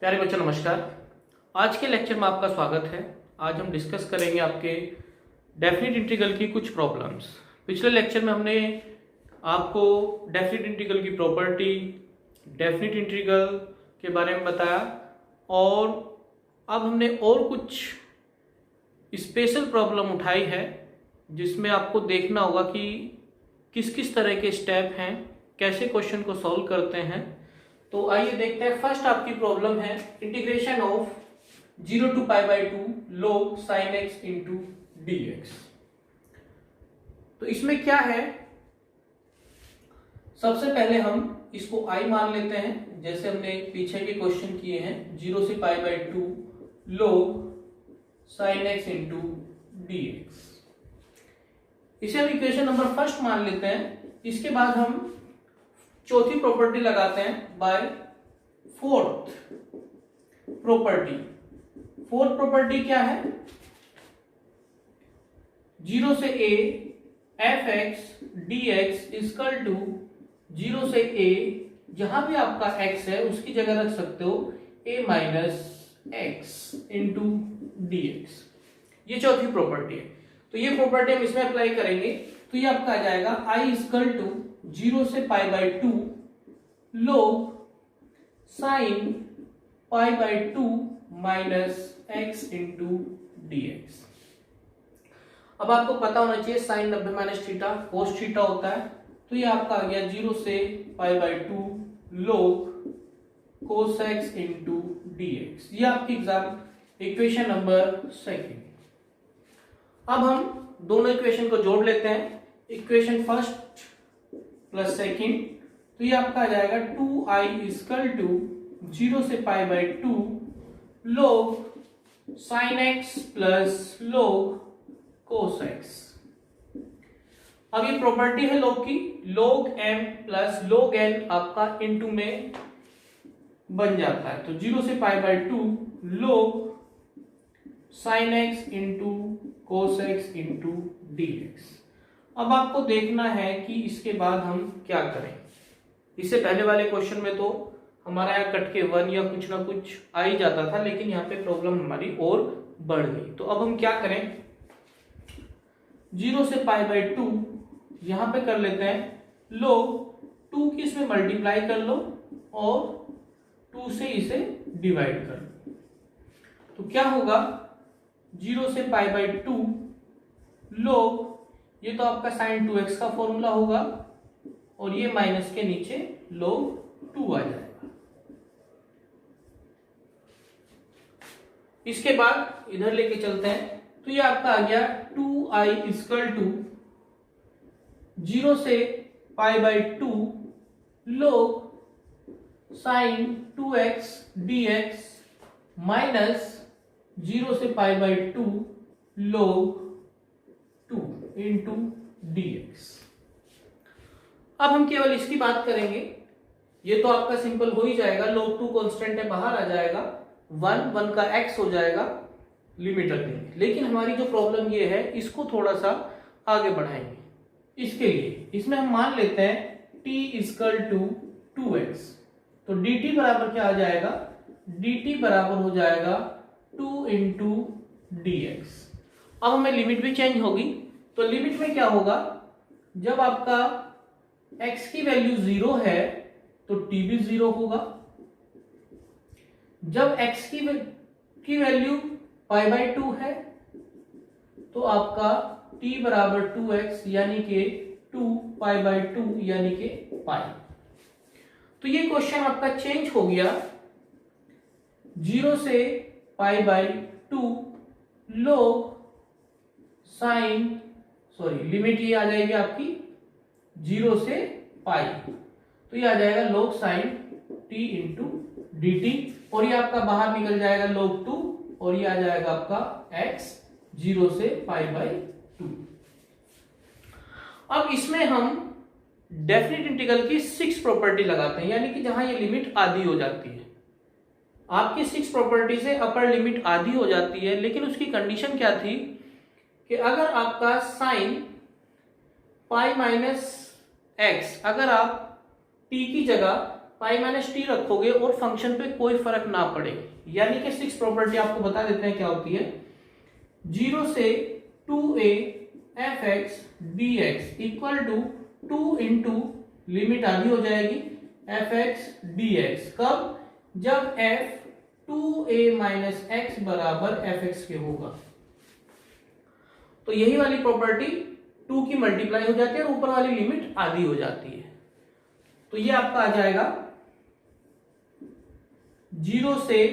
प्यारे बच्चों नमस्कार। आज के लेक्चर में आपका स्वागत है। आज हम डिस्कस करेंगे आपके डेफिनेट इंटीग्रल की कुछ प्रॉब्लम्स। पिछले लेक्चर में हमने आपको डेफिनेट इंटीग्रल की प्रॉपर्टी, डेफिनेट इंटीग्रल के बारे में बताया और अब हमने और कुछ स्पेशल प्रॉब्लम उठाई है जिसमें आपको देखना होगा कि किस किस तरह के स्टेप हैं, कैसे क्वेश्चन को सॉल्व करते हैं। तो आइए देखते हैं। फर्स्ट आपकी प्रॉब्लम है integration of 0 to π/2 log sin x into dx। तो इसमें क्या है, सबसे पहले हम इसको i मान लेते हैं जैसे हमने पीछे के क्वेश्चन किए हैं। 0 से π/2 log sin x into dx, इसे हम इक्वेशन नंबर फर्स्ट मान लेते हैं। इसके बाद हम चौथी प्रॉपर्टी लगाते हैं by fourth property. Fourth property क्या है? 0 से a f(x) dx equal to 0 से a, जहां भी आपका x है उसकी जगह रख सकते हो a minus x into dx। ये चौथी प्रॉपर्टी है। तो ये प्रॉपर्टी हम इसमें अप्लाई करेंगे तो ये आपका आ जाएगा i इक्वल टू 0 से π/2 log sin π/2 minus x into dx। अब आपको पता होना चाहिए sine 90 minus theta cos theta होता है। तो ये आपका आ गया 0 से π/2 log cos x into dx। ये आपकी एग्जाम इक्वेशन नंबर सेकेंड। अब हम दोनों इक्वेशन को जोड़ लेते हैं, इक्वेशन फर्स्ट प्लस सेकेंड। तो ये आपका आ जाएगा 2i इक्वल टू 0 से π/2 log sin x plus log cos x। अब ये प्रॉपर्टी है log की, log m plus log n आपका इनटू में बन जाता है। तो 0 से π/2 log sin x into cos x into dx। अब आपको देखना है कि इसके बाद हम क्या करें। इससे पहले वाले क्वेश्चन में तो हमारा यहाँ कट के 1 या कुछ ना कुछ आ ही जाता था, लेकिन यहाँ पे प्रॉब्लम हमारी और बढ़ गई। तो अब हम क्या करें, 0 से π/2 यहाँ पे कर लेते हैं log 2 की इसमें मल्टीप्लाई कर लो और 2 से इसे डिवाइड कर लो। तो क्या होगा 0 से π/2 log, ये तो आपका sin 2x का फॉर्मूला होगा और ये माइनस के नीचे log 2 आ जाएगा। इसके बाद इधर लेके चलते हैं तो ये आपका आ गया 2i इक्वल टू 0 से π/2 log sin 2x dx minus 0 से π/2 log 2 इंटू dx। अब हम केवल इसकी बात करेंगे। ये तो आपका सिंपल हो ही जाएगा, log 2 कांस्टेंट है, बाहर आ जाएगा, 1 का x हो जाएगा, लिमिट रख देंगे। लेकिन हमारी जो प्रॉब्लम ये है इसको थोड़ा सा आगे बढ़ाएंगे। इसके लिए इसमें हम मान लेते हैं t इक्वल टू 2x। तो dt बराबर क्या आ जाएगा, dt बराबर हो जाएगा 2 इंटू dx। अब हमें लिमिट भी चेंज होगी। तो लिमिट में क्या होगा, जब आपका x की वैल्यू 0 है तो t भी 0 होगा। जब x की वैल्यू π/2 है तो आपका t बराबर 2x यानी कि 2 π/2 यानी कि पाई। तो ये क्वेश्चन आपका चेंज हो गया 0 से π/2 log sin, लिमिट ये आ जाएगी आपकी 0 से पाई। तो ये आ जाएगा log sin t into dt और ये आपका बाहर निकल जाएगा log 2 और ये आ जाएगा आपका x 0 से π/2। अब इसमें हम डेफिनेट इंटीग्रल की 6 प्रॉपर्टी लगाते हैं, यानी कि जहां ये लिमिट आधी हो जाती है। आपकी 6 प्रॉपर्टी से अपर लिमिट आधी हो जाती है, लेकिन उसकी कंडीशन क्या थी कि अगर आपका साइन पाई माइनस एक्स, अगर आप t की जगह पाई माइनस टी रखोगे और फंक्शन पे कोई फर्क ना पड़े, यानी कि 6 प्रॉपर्टी आपको बता देते हैं क्या होती है। 0 से 2a fx dx equal to 2 into limit आधी हो जाएगी fx dx। कब? जब f 2a माइनस एक्स बराबर fx के होगा। तो यही वाली प्रॉपर्टी 2 की मल्टीप्लाई हो जाती है और ऊपर वाली लिमिट आधी हो जाती है। तो ये आपका आ जाएगा 0 से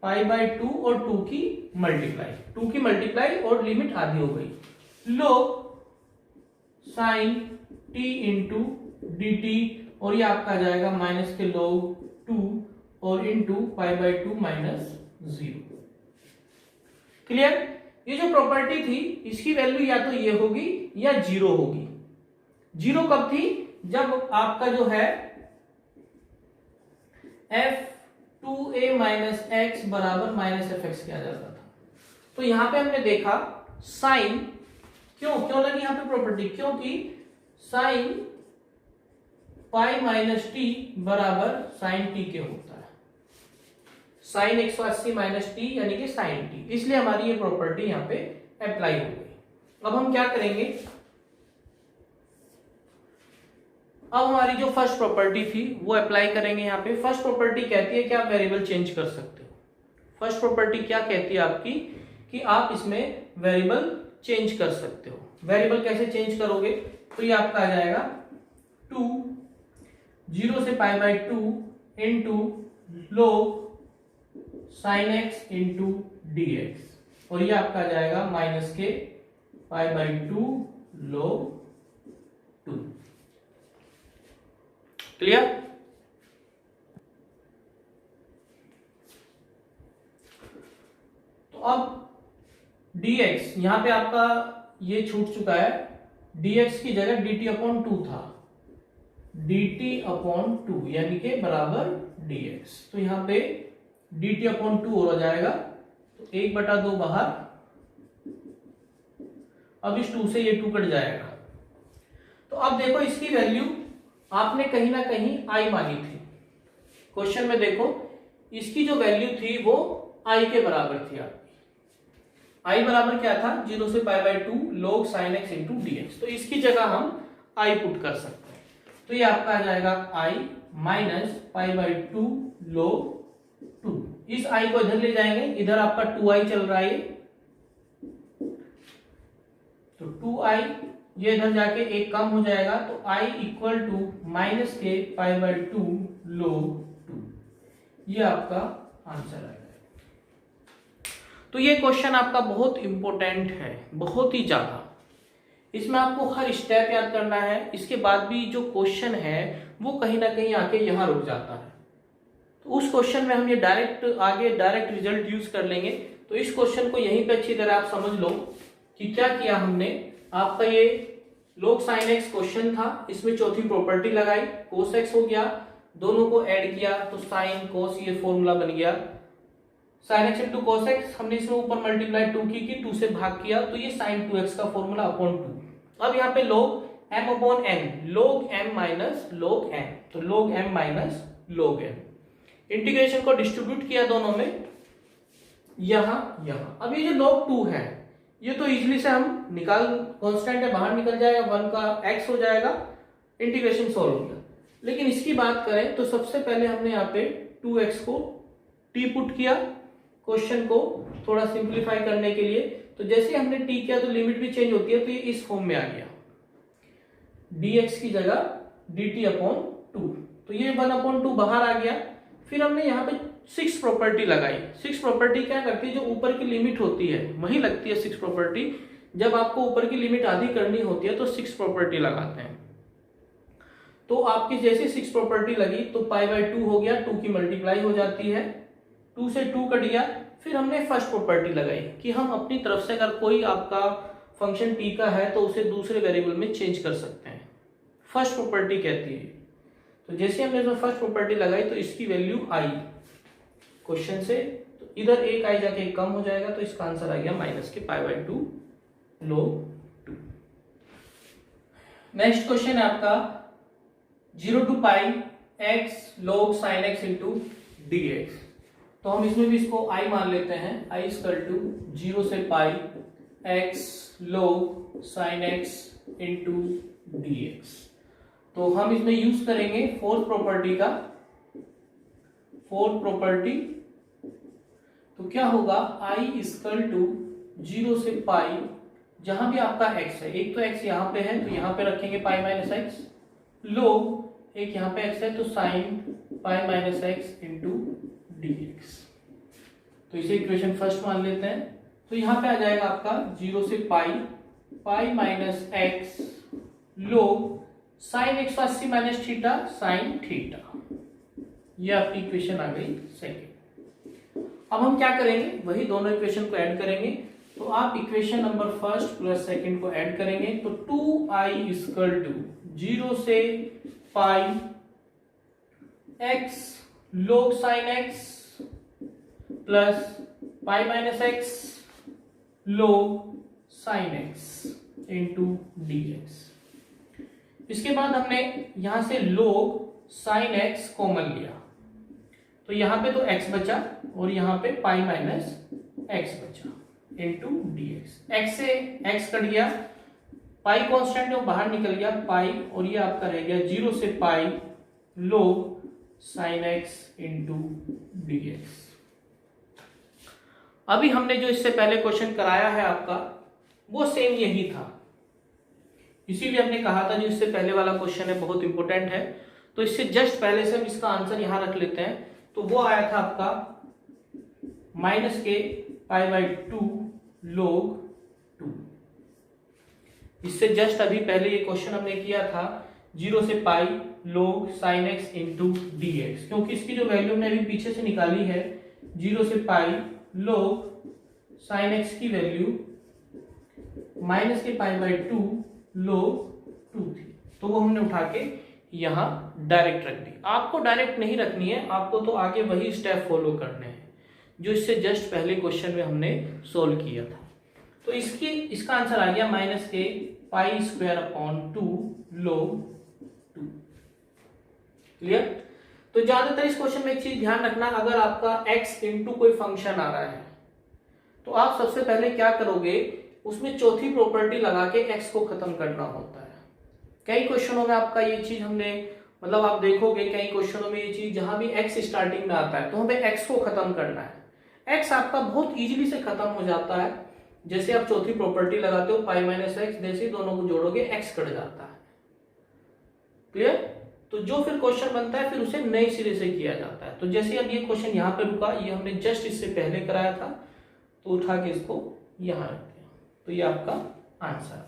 पाई बाय 2 और 2 की मल्टीप्लाई और लिमिट आधी हो गई। log sine t into d t, और ये आपका आ जाएगा माइनस के log 2 और into pi by 2 minus 0। Clear? ये जो प्रॉपर्टी थी इसकी वैल्यू या तो ये होगी या 0 होगी। 0 कब थी? जब आपका जो है f 2a माइनस एक्स बराबर माइनस एफ एक्स किया जाता था। तो यहां पे हमने देखा साइन क्यों लगी यहां पे प्रॉपर्टी, क्योंकि साइन पाई माइनस टी बराबर साइन टी के होता है। साइन 180 माइनस टी यानी कि साइन टी, इसलिए हमारी ये प्रॉपर्टी यहां पे अप्लाई हो गई। अब हम क्या करेंगे, अब हमारी जो फर्स्ट प्रॉपर्टी थी वो अप्लाई करेंगे यहाँ पे। फर्स्ट प्रॉपर्टी कहती है कि आप वेरिएबल चेंज कर सकते हो। फर्स्ट प्रॉपर्टी क्या कहती है आपकी कि आप इसमें वेरिएबल चेंज कर सकते हो। वेरिएबल कैसे चेंज करोगे? तो ये आपका आ जाएगा 2 0 से pi by 2 into log sign x into d x, और ये आपका आ जाएगा माइनस के पाई बाय 2 log 2। क्लियर? तो अब dx यहां पे आपका ये छूट चुका है। dx की जगह dt अपॉन 2 था, dt अपॉन 2 यानी कि बराबर dx। तो यहां पे dt अपॉन 2 हो जाएगा, तो 1/2 बाहर। अब इस 2 से ये 2 कट जाएगा। तो अब देखो इसकी वैल्यू आपने कहीं ना कहीं i मानी थी। क्वेश्चन में देखो इसकी जो वैल्यू थी वो i के बराबर थी आपकी। i बराबर क्या था? 0 से pi by 2 log sin x into dx। तो इसकी जगह हम i पुट कर सकते हैं। तो ये आपका आ जाएगा i minus pi by 2 log 2। इस i को इधर ले जाएंगे, इधर आपका 2i चल रहा है, तो 2i ये इधर जाके एक कम हो जाएगा, तो i इक्वल टू माइनस के पाई बाय 2 log 2। ये आपका आंसर आएगा। तो ये क्वेश्चन आपका बहुत इंपॉर्टेंट है, बहुत ही ज्यादा। इसमें आपको हर स्टेप याद करना है। इसके बाद भी जो क्वेश्चन है वो कहीं ना कहीं आके यहाँ रुक जाता है। तो उस क्वेश्चन में हम ये डायरेक्ट रिजल्ट यूज कर लेंगे। तो इस क्वेश्चन को यहीं पे अच्छी तरह आप समझ लो कि क्या किया हमने। आपका ये log sin x क्वेश्चन था, इसमें चौथी प्रॉपर्टी लगाई, cos x हो गया, दोनों को ऐड किया तो sin cos ये फॉर्मूला बन गया। sin x into cos x हमने इसमें ऊपर मल्टीप्लाई 2 की 2 से भाग किया, तो ये sin 2x का फॉर्मूला अपॉन 2। अब यहाँ पे log m upon n, log m minus log n, तो log m minus log n। Integration को डिस्ट्रीब्यूट किया दोनों में, यहां। अब ये जो log 2 है ये तो इजीली से हम निकाल, कांस्टेंट है बाहर निकल जाएगा, 1 का x हो जाएगा, इंटीग्रेशन सॉल्व हो गया। लेकिन इसकी बात करें तो सबसे पहले हमने यहाँ पे 2x को t पुट किया क्वेश्चन को थोड़ा सिंप्लीफाई करने के लिए। तो जैसे हमने t किया तो लिमिट भी चेंज होती है, तो ये इस फॉर्म में आ गया, dx की जगह dt अपॉन 2। तो ये 1 अपॉन 2 बाहर आ गया। फिर हमने यहाँ पे 6 प्रॉपर्टी लगाई। 6 प्रॉपर्टी क्या करती है? जो ऊपर की लिमिट होती है वही लगती है 6 प्रॉपर्टी। जब आपको ऊपर की लिमिट आधी करनी होती है तो 6 प्रॉपर्टी लगाते हैं। तो आपकी जैसे 6 प्रॉपर्टी लगी तो पाई बाय 2 हो गया, 2 की मल्टीप्लाई हो जाती है, 2 से 2 कट गया। फिर हमने फर्स्ट प्रॉपर्टी लगाई कि हम अपनी तरफ से अगर कोई आपका फंक्शन t का है तो उसे दूसरे वेरिएबल में चेंज कर सकते हैं, फर्स्ट प्रॉपर्टी कहती है। तो जैसे हमने इसमें फर्स्ट प्रॉपर्टी लगाई तो इसकी वैल्यू आई क्वेश्चन से, तो इधर एक आई जाके एक कम हो जाएगा, तो इसका आंसर आ गया माइनस के pi by 2 log 2। Next question है आपका 0 to pi x log sin x into d x. तो हम इसमें भी इसको i मान लेते हैं, i इक्वल टू 0 से pi x log sin x into d x. तो हम इसमें यूज करेंगे फोर्थ प्रॉपर्टी। तो क्या होगा, i इक्वल टू 0 से पाई, जहां भी आपका x है, एक तो x यहां पे है तो यहां पे रखेंगे पाई माइनस एक्स, log एक यहां पे x है तो sign pi minus x into d x. तो इसे इक्वेशन फर्स्ट मान लेते हैं। तो यहां पे आ जाएगा आपका 0 से pi minus x log sine 180 minus theta sine theta. ये आपकी इक्वेशन आ गई सेकेंड। अब हम क्या करेंगे, वही दोनों इक्वेशन को ऐड करेंगे। तो आप equation number first plus second को ऐड करेंगे तो 2i इक्वल टू 0 से pi x log sin x plus pi minus x log sin x into d x. इसके बाद हमने यहां से log sin x कॉमन लिया, तो यहां पे तो x बचा और यहां पे पाई माइनस x बचा इंटू डी एक्स। x से x कट गया, पाई कांस्टेंट है वो बाहर निकल गया पाई, और ये आपका रह गया 0 से pi log sin x into d x. अभी हमने जो इससे पहले क्वेश्चन कराया है आपका, वो सेम यही था, इसीलिए हमने कहा था जो इससे पहले वाला क्वेश्चन है बहुत इंपॉर्टेंट है। तो इससे जस्ट पहले से हम इसका आंसर यहां रख लेते हैं। तो वो आया था आपका माइनस के पाई बाई 2 log 2। इससे जस्ट अभी पहले ये क्वेश्चन हमने किया था 0 से pi log sin x into d x, क्योंकि इसकी जो वैल्यू हमने अभी पीछे से निकाली है 0 से पाई log sin x की वैल्यू माइनस के पाई बाई 2 log 2 थी, तो वो हमने उठा के यहां डायरेक्ट रख दी। आपको डायरेक्ट नहीं रखनी है, आपको तो आगे वही स्टेप फॉलो करने हैं जो इससे जस्ट पहले क्वेश्चन में हमने सोल्व किया था। तो इसका आंसर आ गया माइनस के pi square upon 2 log 2। Clear? तो ज्यादातर इस क्वेश्चन में एक चीज ध्यान रखना, अगर आपका x इंटू कोई फंक्शन आ रहा है तो आप सबसे पहले क्या करोगे, उसमें चौथी प्रॉपर्टी लगा के x को खत्म करना होता है। कई क्वेश्चनों में आपका ये चीज हमने, मतलब आप देखोगे कई क्वेश्चनों में ये चीज, जहां भी x स्टार्टिंग में आता है तो हमें x को खत्म करना है। x आपका बहुत इजीली से खत्म हो जाता है, जैसे आप चौथी प्रॉपर्टी लगाते हो पाई माइनस एक्स, जैसे ही दोनों को जोड़ोगे x कट जाता है। क्लियर? तो जो फिर क्वेश्चन बनता है फिर उसे नए सिरे से किया जाता है। तो जैसे अब ये क्वेश्चन यहाँ पे रुका, ये हमने जस्ट इससे पहले कराया था, तो उठा के इसको यहां रख दिया, तो ये आपका आंसर है।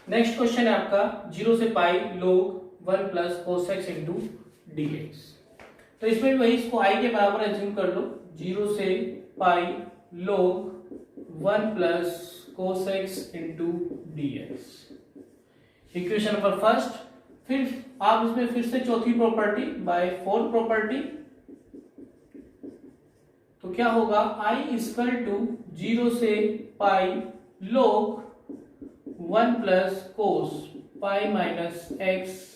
नेक्स्ट क्वेश्चन है आपका 0 से pi log 1 plus cos x into d x. तो इसमें भी वही, इसको i के बराबर एज्यूम कर लो, 0 से pi log 1 plus cos x into d x. Equation number first, फिर आप इसमें फिर से चौथी प्रॉपर्टी बाय फोर्थ प्रॉपर्टी, तो क्या होगा, i इक्वल टू 0 से pi log 1 plus cos pi minus x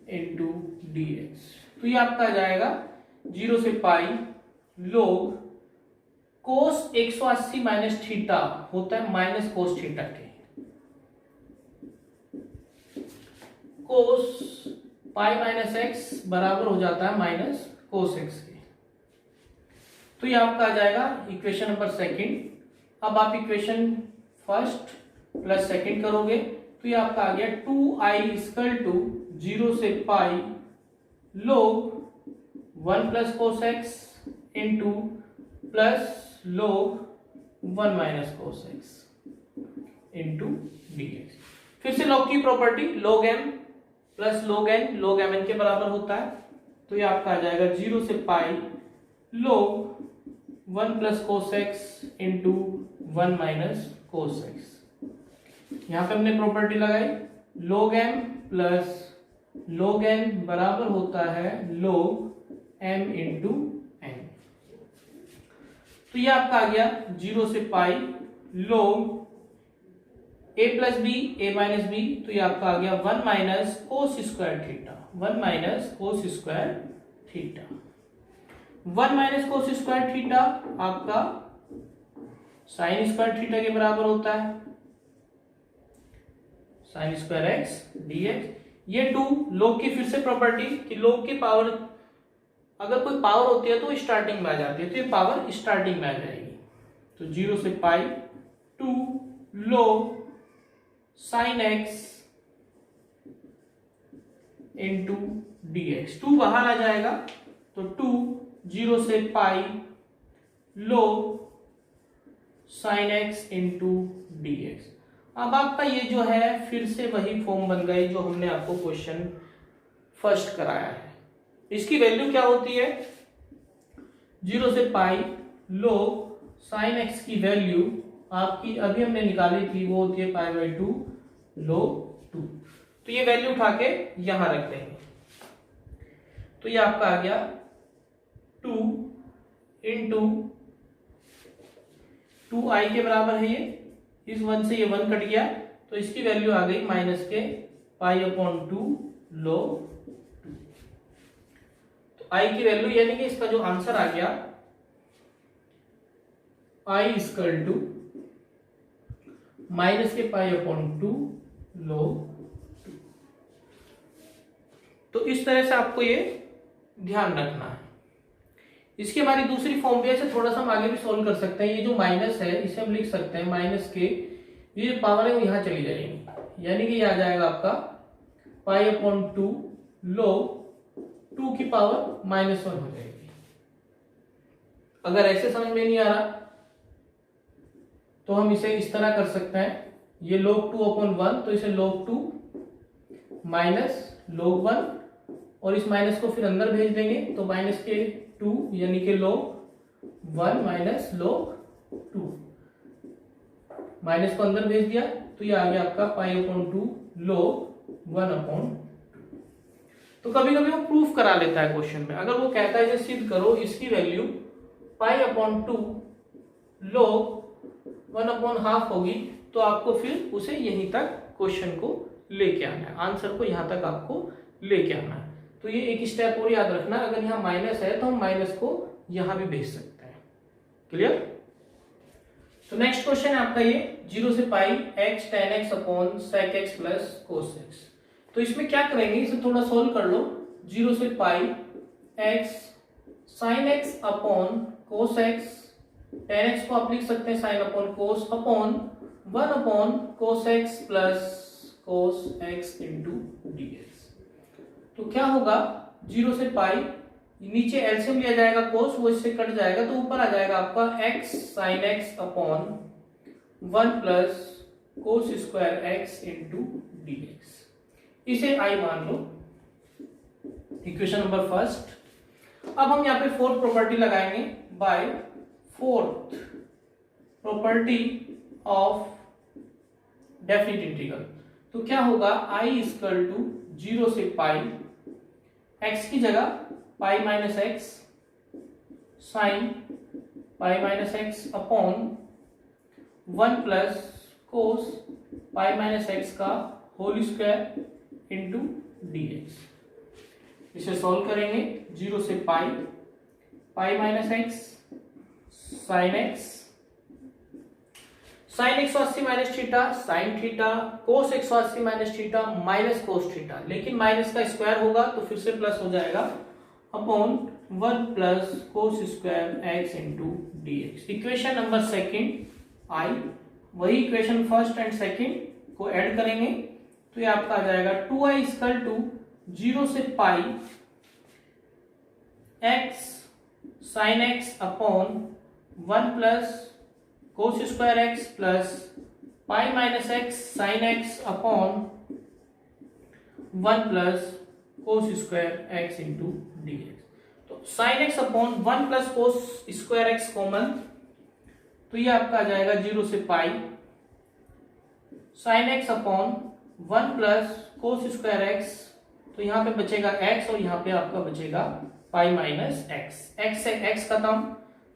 into d x. तो ये आपका आ जाएगा 0 से पाई log कोस 180 माइनस थीटा होता है माइनस कोस थीटा के, कोस पाई माइनस एक्स बराबर हो जाता है माइनस कोस एक्स के। तो ये आपका आ जाएगा इक्वेशन नंबर सेकंड। अब आप इक्वेशन फर्स्ट प्लस सेकंड करोगे तो ये आपका आ गया 2i इक्वल टू 0 से pi log 1 plus cos x into plus log 1 minus cos x into d x. फिर से log की property, log m plus log n, log mn के बराबर होता है। तो ये आपका आ जाएगा 0 से pi log 1 plus cos x into 1 minus cos x. यहां पे हमने प्रॉपर्टी लगाई, log m plus log n बराबर होता है log m इंटू n। तो ये आपका आ गया 0 से pi log a plus b a minus b, तो ये आपका आ गया 1 minus cos square theta, 1 minus cos square theta. 1 minus cos square theta आपका साइन स्क्वायर थीटा के बराबर होता है, साइन स्क्वायर एक्स dx। ये 2 log की फिर से प्रॉपर्टी कि log की पावर, अगर कोई पावर होती है तो स्टार्टिंग में आ जाती है, तो ये पावर स्टार्टिंग में आ जाएगी। तो 0 से पाई 2 log sign x into dx, 2 बाहर आ जाएगा तो 2 0 से pi log sign x into dx। अब आपका ये जो है फिर से वही फॉर्म बन गई जो हमने आपको क्वेश्चन फर्स्ट कराया है। इसकी वैल्यू क्या होती है, 0 से पाई log साइन एक्स की वैल्यू आपकी अभी हमने निकाली थी, वो होती है पाई बाई 2 log 2। तो ये वैल्यू उठा के यहां रख देंगे, तो ये आपका आ गया 2 इंटू 2i के बराबर है ये, इस 1 से ये 1 कट गया, तो इसकी वैल्यू आ गई माइनस के पाई अपॉन 2 log 2। तो i की वैल्यू यानी कि इसका जो आंसर आ गया i इक्वल टू माइनस के पाई अपॉन 2 log 2। तो इस तरह से आपको ये ध्यान रखना है। इसकी हमारी दूसरी फॉर्म भी है, थोड़ा सा हम आगे भी सोल्व कर सकते हैं। ये जो माइनस है इसे हम लिख सकते हैं माइनस के, ये जो पावर है वो यहां चली जाएगी, यानी कि ये आ जाएगा आपका पाई अपॉन 2 log 2 की पावर -1 हो जाएगी। अगर ऐसे समझ में नहीं आ रहा तो हम इसे इस तरह कर सकते हैं, ये log 2 अपॉन 1, तो इसे log 2 माइनस log 1, और इस माइनस को फिर अंदर भेज देंगे, तो माइनस के 2 यानी कि log 1 माइनस log 2, माइनस को अंदर भेज दिया, तो ये आ गया आपका पाई अपॉन 2 log 1 अपॉन 2। तो कभी कभी वो प्रूफ करा लेता है क्वेश्चन में, अगर वो कहता है इसे सिद्ध करो, इसकी value pi upon 2 log 1 upon half होगी, तो आपको फिर उसे यहीं तक क्वेश्चन को लेके आना है, आंसर को यहां तक आपको लेके आना है। तो ये एक स्टेप और याद रखना, अगर यहाँ माइनस है तो हम माइनस को यहां भी भेज सकते हैं। क्लियर? तो नेक्स्ट क्वेश्चन है आपका ये 0 से pi x tan x upon sec x plus cos x। तो इसमें क्या करेंगे, इसे थोड़ा सोल्व कर लो। 0 से pi x sin x upon cos x, tan x को आप लिख सकते हैं sin upon cos upon 1 upon cos x plus cos x into dx। तो क्या होगा, 0 से पाई, नीचे एलसीएम लिया जाएगा cos, वो इससे कट जाएगा, तो ऊपर आ जाएगा आपका x sin x upon 1 plus cos square x into dx। इसे i मान लो, इक्वेशन नंबर फर्स्ट। अब हम यहाँ पे फोर्थ प्रॉपर्टी लगाएंगे, by fourth property of definite integral. तो क्या होगा, i इक्वल टू 0 से पाई, x की जगह pi minus x sine pi minus x upon 1 plus cos pi minus x का होल स्क्वायर इंटू dx। इसे सॉल्व करेंगे, 0 से pi, pi minus x sine x, sine 180 minus theta sine theta, cos 180 minus theta minus cos theta, लेकिन minus का square होगा तो फिर से प्लस हो जाएगा, upon 1 plus cos square x into dx। Equation number second आई, वही इक्वेशन फर्स्ट एंड सेकंड को ऐड करेंगे, तो ये आपका आ जाएगा 2i इक्वल टू 0 से pi x sine x upon 1 plus cos square x plus pi minus x sine x upon 1 plus cos square x into dx। तो sine x upon 1 plus cos square x common, तो ये आपका आ जाएगा 0 से pi sine x upon 1 plus cos square x, तो यहां पे बचेगा x और यहां पे आपका बचेगा पाई माइनस एक्स, x से x खत्म,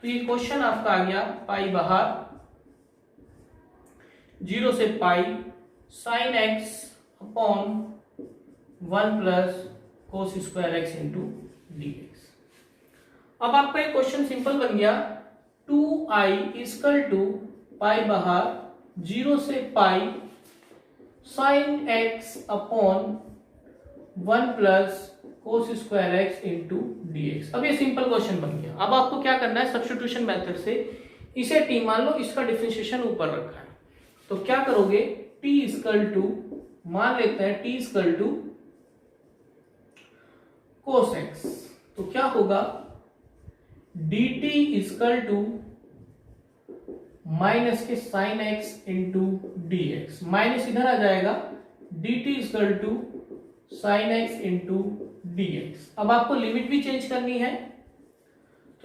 तो ये क्वेश्चन आपका आ गया पाई बाहर, 0 से pi sine x upon 1 plus cos square x into d x. अब आपका एक क्वेश्चन सिंपल बन गया, 2i इक्वल टू पाई बाहर 0 से pi sine x upon 1 plus cos square x into d x. अब ये सिंपल क्वेश्चन बन गया। अब आपको क्या करना है, सब्स्टिट्यूशन मेथड से इसे t मान लो, इसका डिफरेंशिएशन ऊपर रखा है, तो क्या करोगे, t इक्वल टू मान लेते हैं t equal to cos x, तो क्या होगा dt इक्वल टू माइनस के sine x into d x, minus इधर आ जाएगा, dt equal to sine x into d x. अब आपको लिमिट भी चेंज करनी है,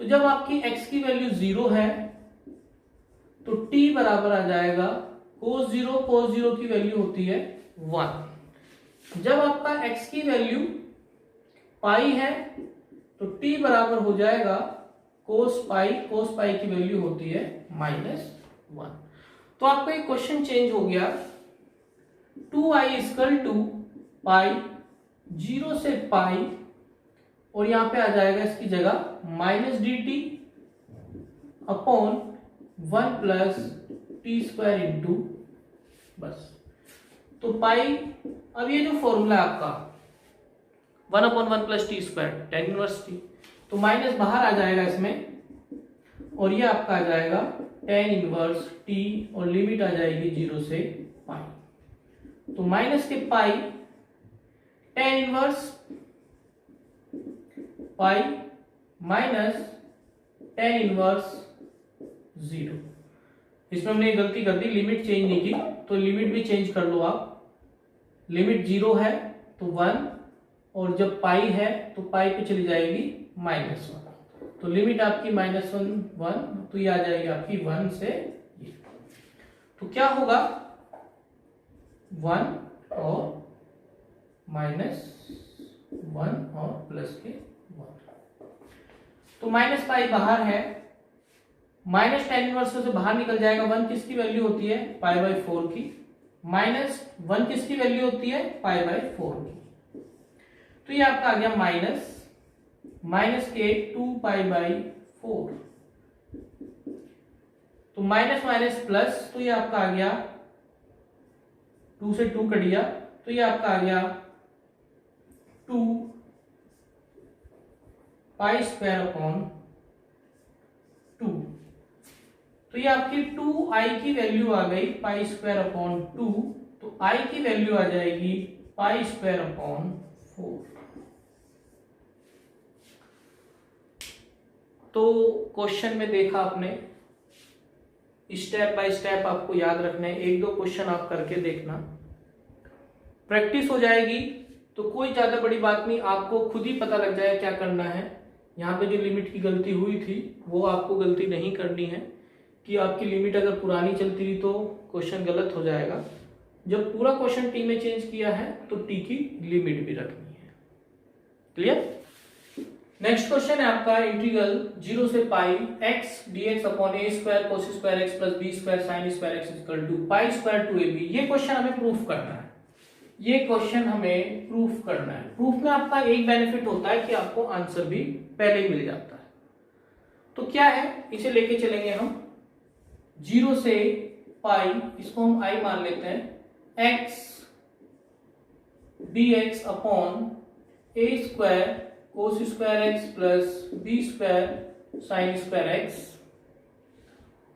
तो जब आपकी x की वैल्यू 0 है तो t बराबर आ जाएगा cos 0 की वैल्यू होती है 1। जब आपका x की वैल्यू पाई है तो t बराबर हो जाएगा cos पाई की वैल्यू होती है -1। तो आपका एक क्वेश्चन चेंज हो गया, 2i इक्वल टू पाई 0 से पाई, और यहां पे आ जाएगा इसकी जगह -dt upon 1 plus T square into बस। तो पाई, अब ये जो फॉर्मूला है आपका 1/1 plus T square tan inverse T, तो माइनस बाहर आ जाएगा इसमें, और ये आपका आ जाएगा tan इनवर्स टी, और लिमिट आ जाएगी 0 से पाई, तो माइनस के पाई tan inverse pi minus tan inverse 0। इसमें हमने गलती कर दी, लिमिट चेंज नहीं की, तो लिमिट भी चेंज कर लो आप। लिमिट 0 है तो 1, और जब पाई है तो पाई पे चली जाएगी -1, तो लिमिट आपकी -1, तो ये आ जाएगी आपकी 1 से ये, तो क्या होगा 1 और -1 और प्लस के 1, तो माइनस पाई बाहर है, माइनस tan इनवर्स से बाहर निकल जाएगा। 1 किसकी वैल्यू होती है, π/4 की, -1 किसकी वैल्यू होती है, π/4 की, तो ये आपका आ गया माइनस के 2π/4, तो माइनस माइनस प्लस, तो ये आपका आ गया 2 से 2 कट गया, तो ये आपका आ गया 2 पाई स्क्वायर अपॉन 2, तो ये आपकी 2i की वैल्यू आ गई पाई स्क्वायर अपॉन 2, तो i की वैल्यू आ जाएगी पाई स्क्वायर अपॉन 4। तो क्वेश्चन में देखा आपने, स्टेप बाय स्टेप आपको याद रखना है, 1-2 क्वेश्चन आप करके देखना, प्रैक्टिस हो जाएगी तो कोई ज्यादा बड़ी बात नहीं, आपको खुद ही पता लग जाएगा क्या करना है। यहाँ पे जो लिमिट की गलती हुई थी वो आपको गलती नहीं करनी है, कि आपकी लिमिट अगर पुरानी चलती रही तो क्वेश्चन गलत हो जाएगा। जब पूरा क्वेश्चन टी में चेंज किया है तो टी की लिमिट भी रखनी है। क्लियर? नेक्स्ट क्वेश्चन है आपका इंटीग्रल 0 से pi x dx upon a square cos square x plus b square sine square x equal to pi square 2ab। ये क्वेश्चन हमें प्रूफ करना है, ये क्वेश्चन हमें प्रूफ करना है। प्रूफ में आपका एक बेनिफिट होता है कि आपको आंसर भी पहले ही मिल जाता है। तो क्या है, इसे लेके चलेंगे हम 0 से पाई, इसको हम i मान लेते हैं, x dx upon a square cos square x plus b square sine square x,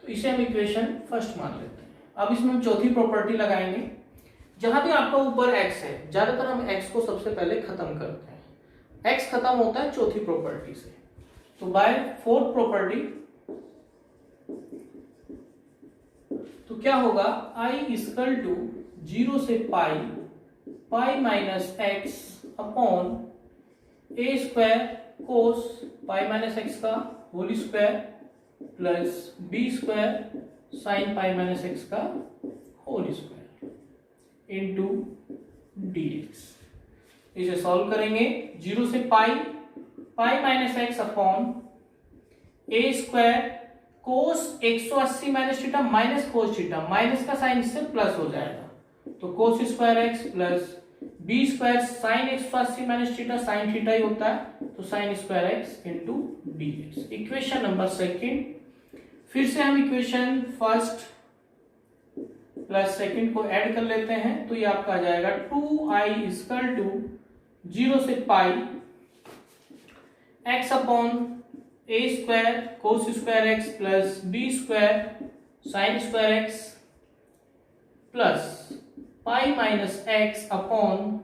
तो इसे हम इक्वेशन फर्स्ट मान लेते हैं। अब इसमें हम चौथी प्रॉपर्टी लगाएंगे, जहां भी आपका ऊपर x है, ज्यादातर हम x को सबसे पहले खत्म करते हैं, x खत्म होता है चौथी प्रॉपर्टी से, तो बाय फोर्थ प्रॉपर्टी तो क्या होगा, i इक्वल टू 0 से pi minus x upon a square cos pi minus x का whole square plus b square sine pi minus x का whole square into d x. इसे solve करेंगे, 0 से pi minus x upon a square cos 180 minus theta minus cos theta, minus का sine इससे plus हो जाएगा, तो cos square x plus b square sine 180 minus theta sine theta ही होता है, तो sign square x into d x. Equation number second, फिर से हम इक्वेशन फर्स्ट प्लस सेकेंड को ऐड कर लेते हैं, तो ये आपका आ जाएगा 2i इक्वल टू 0 से pi x upon a square cos square x plus b square sine square x plus pi minus x upon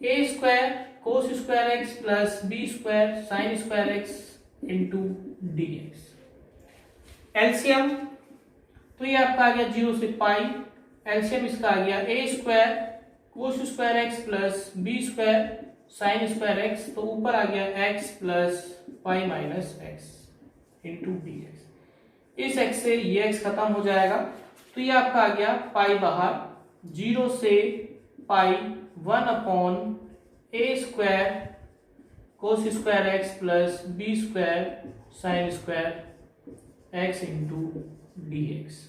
a square cos square x plus b square sine square x into d x. LCM, तो ये आपका आ गया 0 से पाई, LCM इसका आ गया a square cos square x plus b square sine square x, तो ऊपर आ गया x plus pi minus x into d x. इस एक्स से ये एक्स खत्म हो जाएगा, तो ये आपका आ गया पाई बाहर, 0 से pi 1 upon a square cos square x plus b square sine square x into d x.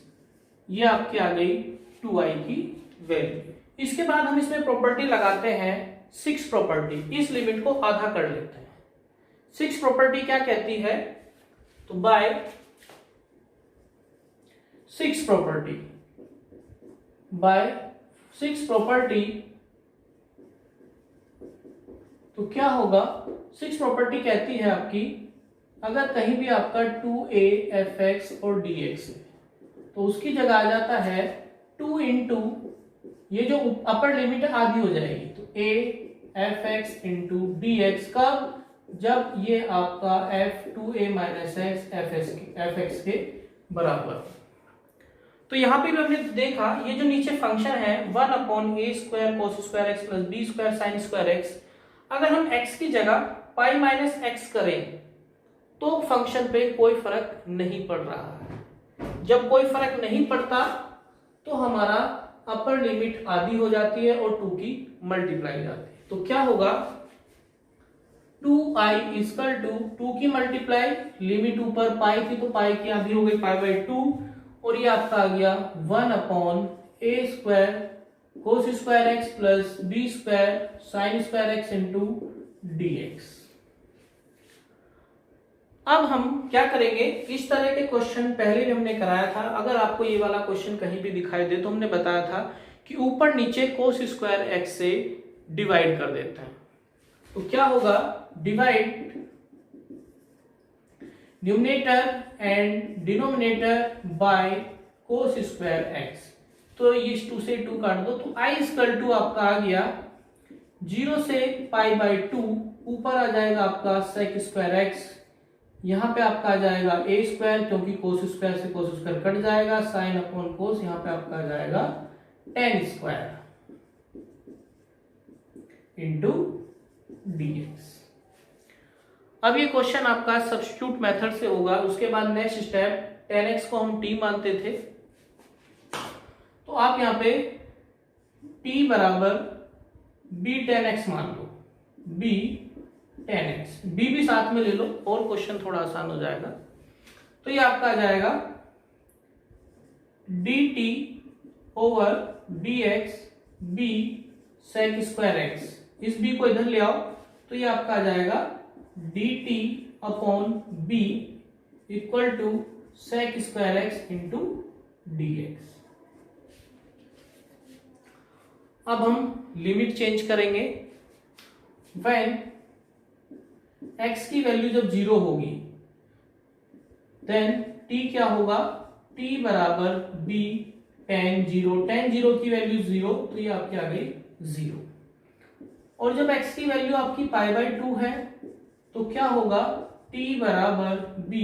ये आपकी आ गई 2i की वैल्यू। इसके बाद हम इसमें प्रॉपर्टी लगाते हैं 6 प्रॉपर्टी, इस लिमिट को आधा कर लेते हैं। 6 प्रॉपर्टी क्या कहती है, तो बाय 6 प्रॉपर्टी, बाय 6 प्रॉपर्टी, तो क्या होगा, 6 प्रॉपर्टी कहती है आपकी अगर कहीं भी आपका 2a fx और dx है तो उसकी जगह आ जाता है 2 इंटू ये जो अपर लिमिट आधी हो जाएगी, तो a fx into d x, कब, जब ये आपका f2a माइनस एक्स fx के बराबर। तो यहां पे भी हमने देखा ये जो नीचे फंक्शन है 1 upon a square cos square x plus b square sine square x, अगर हम x की जगह पाई माइनस एक्स करें तो फंक्शन पे कोई फर्क नहीं पड़ रहा है। जब कोई फर्क नहीं पड़ता तो हमारा अपर लिमिट आधी हो जाती है और 2 की मल्टीप्लाई जाती है, तो क्या होगा 2i इक्वल टू 2 की मल्टीप्लाई, लिमिट ऊपर पाई थी तो पाई की आधी हो गई पाई बाई 2, और ये आपका आ गया 1 upon a square cos square x plus b square sine square x into d x. अब हम क्या करेंगे, इस तरह के क्वेश्चन पहले भी हमने कराया था। अगर आपको ये वाला क्वेश्चन कहीं भी दिखाई दे तो हमने बताया था कि ऊपर नीचे कोस स्क्वायर एक्स से डिवाइड कर देते हैं, तो क्या होगा, divide numerator and denominator by cos square x, तो इस 2 से 2 काट दो, तो i इक्वल टू आपका आ गया 0 से पाई बाई 2, ऊपर आ जाएगा आपका सेक स्क्वायर एक्स, यहाँ पे आपका आ जाएगा ए स्क्वायर क्योंकि कोस स्क्वायर से कोस स्क्वायर कट जाएगा, साइन अपॉन कोस, यहाँ पे आपका आ जाएगा टेन स्क्वायर इंटू dx। अब ये क्वेश्चन आपका सब्स्टिट्यूट मेथड से होगा। उसके बाद नेक्स्ट स्टेप 10x को हम t मानते थे, तो आप यहाँ पे t बराबर b 10x मान लो, b 10x, b भी साथ में ले लो और क्वेश्चन थोड़ा आसान हो जाएगा। तो ये आपका आ जाएगा dt over dx b sec square x, इस b को इधर ले आओ तो ये आपका आ जाएगा dt upon b equal to sec square x into dx। अब हम लिमिट चेंज करेंगे, व्हेन x की वैल्यू जब 0 होगी देन t क्या होगा, t बराबर b tan 0 की वैल्यू 0, तो ये आपकी आ गई 0। और जब x की वैल्यू आपकी पाई बाई 2 है तो क्या होगा, t बराबर b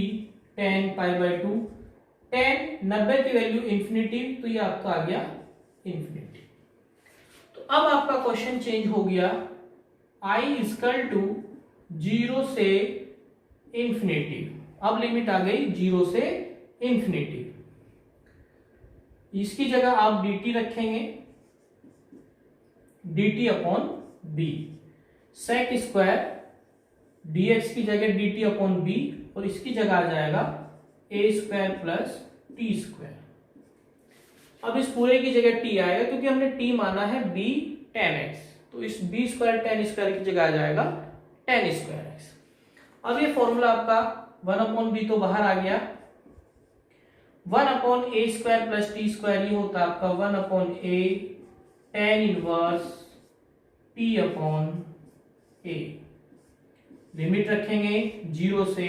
tan pi by 2, tan 90 की वैल्यू इंफिनिटी, तो ये आपका आ गया इंफिनिटी। तो अब आपका क्वेश्चन चेंज हो गया, i इक्वल टू 0 से इंफिनिटी, अब लिमिट आ गई 0 से इंफिनिटी। इसकी जगह आप dt रखेंगे, dt upon b, sec square dx की जगह dt अपॉन b, और इसकी जगह आ जाएगा ए स्क्वायर प्लस टी स्क्वायर। अब इस पूरे की जगह टी आएगा क्योंकि हमने टी माना है बी टेन एक्स, तो इस बी स्क्वायर टेन स्क्वायर की जगह आ जाएगा टेन स्क्वायर एक्स। अब ये फॉर्मूला आपका 1/b तो बाहर आ गया, 1/a square plus T square ये होता है आपका 1/a tan inverse t upon a. Limit रखेंगे 0 से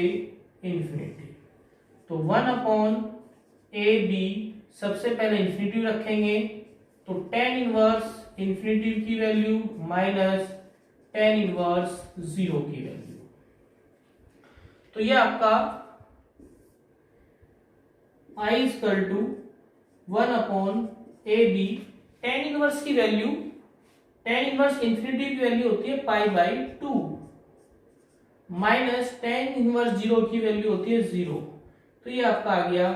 इंफिनिटी, तो 1/ab सबसे पहले इंफिनिटी रखेंगे, तो टेन इनवर्स इंफिनिटी की वैल्यू माइनस टेन इनवर्स 0 की वैल्यू। तो ये आपका I equal to 1/ab tan inverse की वैल्यू, टेन इनवर्स इंफिनिटी की वैल्यू होती है π/2 माइनस टेन इनवर्स 0 की वैल्यू होती है 0, तो ये आपका आ गया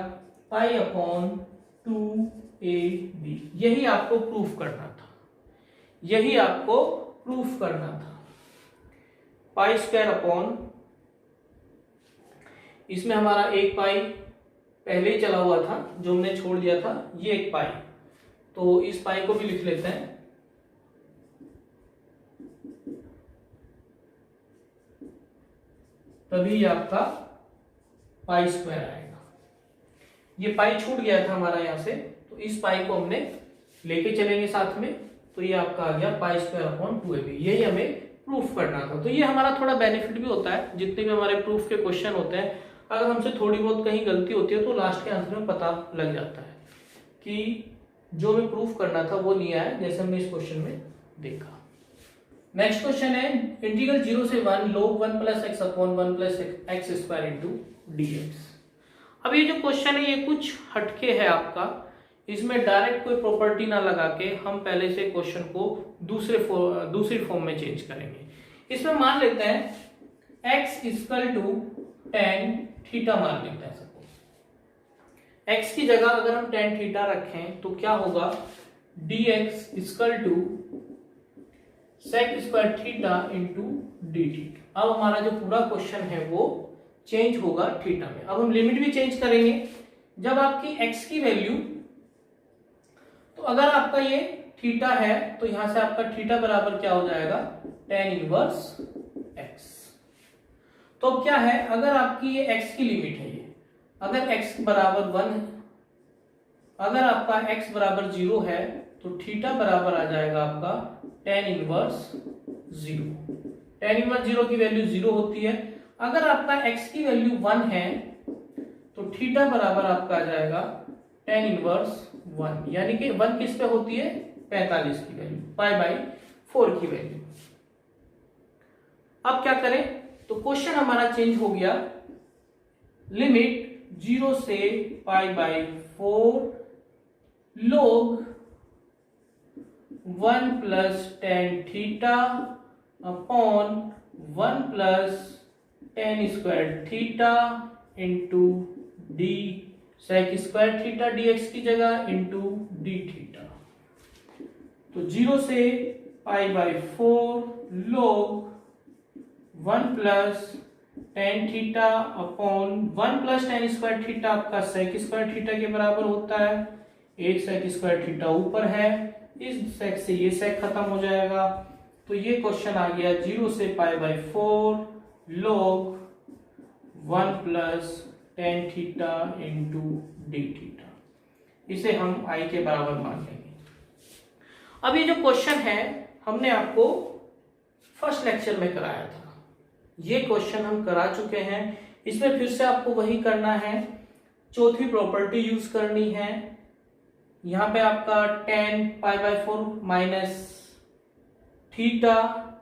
π/2ab। यही आपको प्रूफ करना था, यही आपको प्रूफ करना था। पाई स्क्वायर अपॉन, इसमें हमारा एक पाई पहले ही चला हुआ था जो हमने छोड़ दिया था, ये एक पाई, तो इस पाई को भी लिख लेते हैं। तभी आपका पाई स्क्वायर आएगा। ये पाई छूट गया था हमारा यहां से, तो इस पाई को हमने लेके चलेंगे साथ में, तो ये आपका आ गया पाई स्क्वायर अपॉन 2ab। यही हमें प्रूफ करना था। तो ये हमारा थोड़ा बेनिफिट भी होता है, जितने भी हमारे प्रूफ के क्वेश्चन होते हैं, अगर हमसे थोड़ी बहुत कहीं गलती होती है तो लास्ट के आंसर में पता लग जाता है कि जो हमें प्रूफ करना था वो नहीं आया, जैसे हमने इस क्वेश्चन में देखा। नेक्स्ट क्वेश्चन है इंटीग्रल 0 से 1 log 1 plus x upon 1 plus x square into dx। अब ये जो क्वेश्चन है ये कुछ हटके है आपका, इसमें डायरेक्ट कोई प्रॉपर्टी ना लगा के हम पहले से क्वेश्चन को दूसरी फॉर्म में चेंज करेंगे। इसमें मान लेते हैं x equal to tan theta मान लेते हैं। सपोज x की जगह अगर हम tan थीटा रखें तो क्या होगा, dx equal to sec square theta into d theta. अब हमारा जो पूरा क्वेश्चन है वो चेंज होगा थीटा में। अब हम लिमिट भी चेंज करेंगे। जब आपकी x की वैल्यू, तो अगर आपका ये थीटा है तो यहां से आपका थीटा बराबर क्या हो जाएगा, tan इनवर्स x। तो क्या है, अगर आपकी ये x की लिमिट है, ये अगर x बराबर 1, अगर आपका x बराबर 0 है तो थीटा बराबर आ जाएगा आपका tan इनवर्स 0। tan इनवर्स 0 की वैल्यू 0 होती है। अगर आपका x की वैल्यू 1 है तो थीटा बराबर आपका आ जाएगा tan इनवर्स 1, यानी कि 1 किस पे होती है, 45 की वैल्यू, π/4 की वैल्यू। अब क्या करें, तो क्वेश्चन हमारा चेंज हो गया, लिमिट 0 से π/4 log 1 plus tan theta upon 1 plus tan square theta into d sec square theta dx की जगह इंटू डी थीटा। तो 0 से π/4 log 1 plus tan theta upon 1 plus tan square theta आपका सेक स्क्वायर थीटा के बराबर होता है। एक सेक स्क्वायर थीटा ऊपर है, इस सेक से ये सेक खत्म हो जाएगा। तो ये क्वेश्चन आ गया 0 से π/4 log 1 plus tan theta into d theta. इसे हम i के बराबर मान लेंगे। अब ये जो क्वेश्चन है हमने आपको फर्स्ट लेक्चर में कराया था, ये क्वेश्चन हम करा चुके हैं। इसमें फिर से आपको वही करना है, चौथी प्रॉपर्टी यूज करनी है। यहां पे आपका tan π/4 minus theta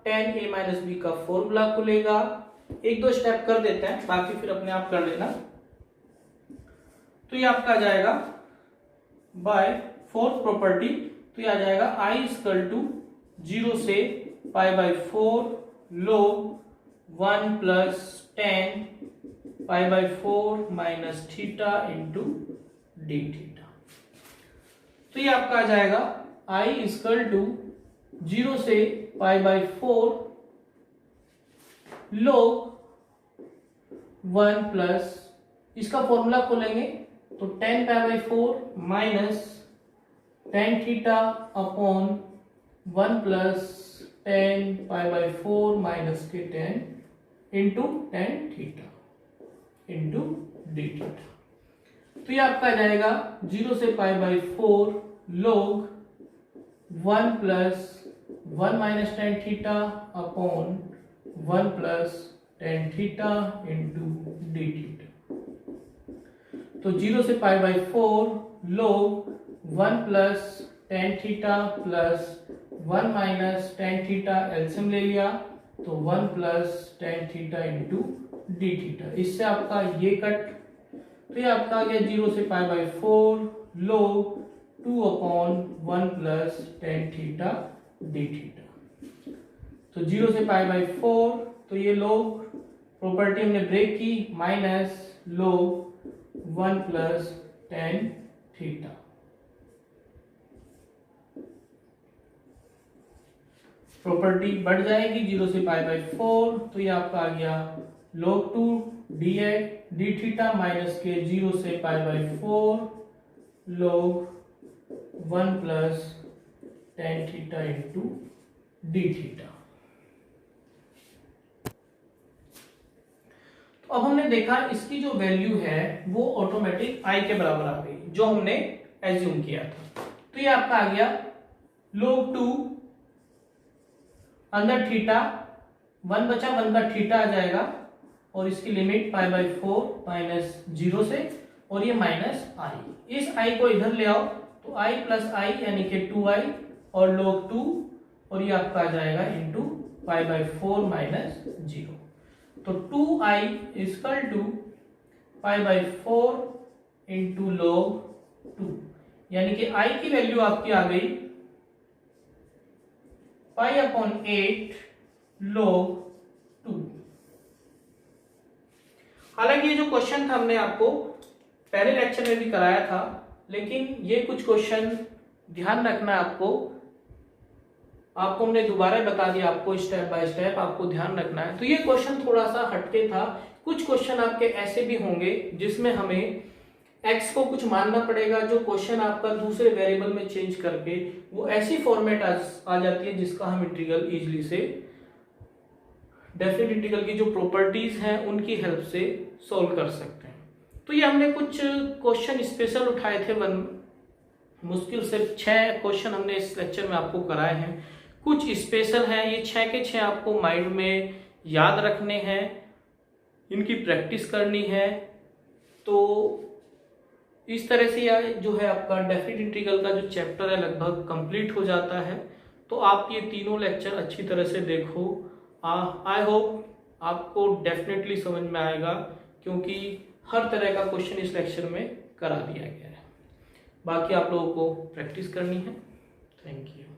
tan a minus b का फॉर्मूला खुलेगा। एक दो स्टेप कर देते हैं, बाकी फिर अपने आप कर लेना। तो ये आपका आ जाएगा बाय फोर्थ प्रॉपर्टी, तो ये आ जाएगा i इक्वल टू 0 से π/4 log 1 plus tan π/4 minus theta into d theta. तो ये आपका आ जाएगा i इक्वल टू 0 से π/4 log 1 प्लस इसका फॉर्मूला खोलेंगे तो tan pi by 4 minus tan theta upon 1 plus tan pi by 4 minus के tan into tan theta into d theta. तो ये आपका आ जाएगा 0 से पाई by 4 log 1 plus 1 minus tan theta upon 1 plus tan theta into d theta. तो 0 से पाई by 4 log 1 plus tan theta plus 1 minus tan theta LCM ले लिया तो 1 plus tan theta into d theta. इससे आपका ये कट, तो ये आपका आ गया 0 से पाई by 4 log 2 upon 1 plus tan theta D theta. तो 0 से पाई बाई 4 तो ये log प्रॉपर्टी हमने ब्रेक की minus log 1 plus tan theta. Property बढ़ जाएगी 0 से पाई बाई 4 तो ये आपका आ गया log 2 डी थीटा माइनस के 0 से पाई by 4 log 1 plus tan theta into d theta. तो अब हमने देखा इसकी जो वैल्यू है वो ऑटोमेटिक i के बराबर आ गई जो हमने एज्यूम किया था। तो ये आपका आ गया log 2 अंदर थीटा 1 बचा, 1 का थीटा आ जाएगा और इसकी लिमिट पाई बाई 4 माइनस 0 से और ये माइनस i। इस i को इधर ले आओ तो i प्लस i यानी कि 2i और log 2 और ये आपका आ जाएगा इंटू पाई बाई 4 माइनस 0। तो 2i equal to pi by 4 into log 2 यानी कि i की वैल्यू आपकी आ गई पाई अपॉन 8 log 2। हालांकि ये जो क्वेश्चन था हमने आपको पहले लेक्चर में भी कराया था, लेकिन ये कुछ क्वेश्चन ध्यान रखना आपको हमने दोबारा बता दिया, आपको स्टेप बाय स्टेप आपको ध्यान रखना है। तो ये क्वेश्चन थोड़ा सा हटके था। कुछ क्वेश्चन आपके ऐसे भी होंगे जिसमें हमें x को कुछ मानना पड़ेगा, जो क्वेश्चन आपका दूसरे वेरिएबल में चेंज करके वो ऐसी फॉर्मेट आ जाती है जिसका हम इंटीग्रल इजीली से डेफिनेट इंटीग्रल की जो प्रॉपर्टीज हैं उनकी हेल्प से सॉल्व कर सकते हैं। तो ये हमने कुछ क्वेश्चन स्पेशल उठाए थे, मुश्किल से 6 क्वेश्चन हमने इस लेक्चर में आपको कराए हैं। कुछ स्पेशल हैं, ये 6 के 6 आपको माइंड में याद रखने हैं, इनकी प्रैक्टिस करनी है। तो इस तरह से जो है आपका डेफिनेट इंटीग्रल का जो चैप्टर है लगभग कंप्लीट हो जाता है। तो आप ये तीनों लेक्चर अच्छी तरह से देखो। आई होप आपको डेफिनेटली समझ में आएगा, क्योंकि हर तरह का क्वेश्चन इस लेक्चर में करा दिया गया है। बाकी आप लोगों को प्रैक्टिस करनी है। Thank you.